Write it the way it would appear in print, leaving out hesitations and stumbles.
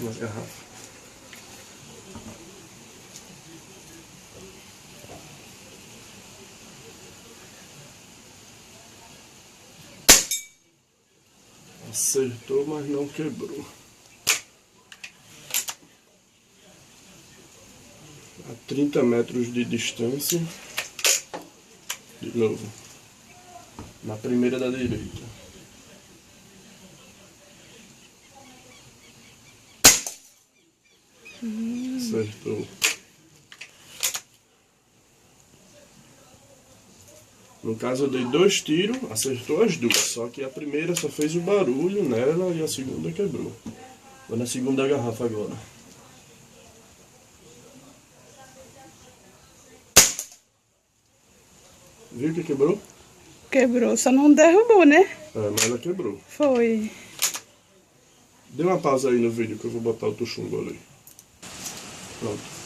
nas garrafas. Acertou, mas não quebrou. A 30 metros de distância. De novo. Na primeira da direita. Acertou. No caso eu dei 2 tiros, acertou as duas. Só que a primeira só fez o barulho nela e a segunda quebrou. Vou na segunda garrafa agora. Viu que quebrou? Quebrou, só não derrubou, né? É, mas ela quebrou. Foi. Dê uma pausa aí no vídeo que eu vou botar o chumbo ali. Pronto.